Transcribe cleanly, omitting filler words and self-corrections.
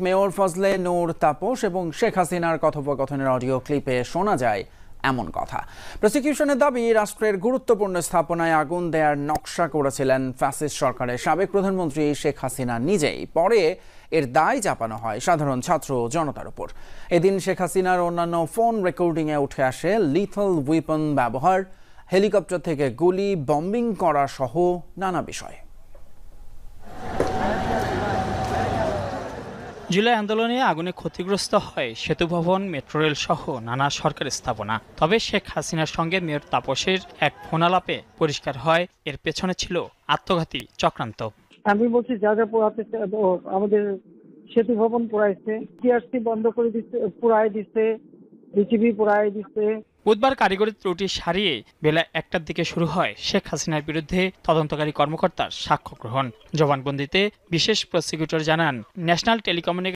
Mayor Fazle Noor Taposh এবং শেখ হাসিনার কথোপকথনের অডিও ক্লিপে শোনা যায় এমন কথা। প্রসিকিউশনের দাবি, রাষ্ট্রের গুরুত্বপূর্ণ স্থাপনায় আগুন দেয়ার নকশা করেছিলেন ফ্যাসিস্ট সরকারের সাবেক প্রধানমন্ত্রী শেখ হাসিনা নিজেই। পরে এর দায় চাপানো হয় সাধারণ ছাত্র জনতার উপর। এদিন শেখ হাসিনার অন্যান্য ফোন রেকর্ডিংয়ে উঠে আসে লিথল উইপন ব্যবহার, হেলিকপ্টার থেকে গুলি, বম্বিং করা সহ নানা বিষয়। জুলাই আন্দোলনে আগুনে ক্ষতিগ্রস্ত হয় সেতু ভবন, মেট্রো রেল সহ নানা সরকারি স্থাপনা। তবে শেখ হাসিনার সঙ্গে মেয়র তাপসের এক ফোনালাপে পরিষ্কার হয় এর পেছনে ছিল আত্মঘাতী চক্রান্ত। আমি বলছি যা যা পোড়াতে আমাদের সেতু ভবন পোড়াইছে, টিআরসি বন্ধ করে দিচ্ছে, পোড়াই দিচ্ছে, বিটিভি পোড়াই দিচ্ছে। বুধবার কারিগরি ত্রুটি সারিয়ে বেলা 1টার দিকে শুরু হয় শেখ হাসিনার বিরুদ্ধে তদন্তকারী কর্মকর্তার সাক্ষ্য গ্রহণ। জবানবন্দিতে বিশেষ প্রসিকিউটর জানান, ন্যাশনাল টেলিকমিউনিকেশন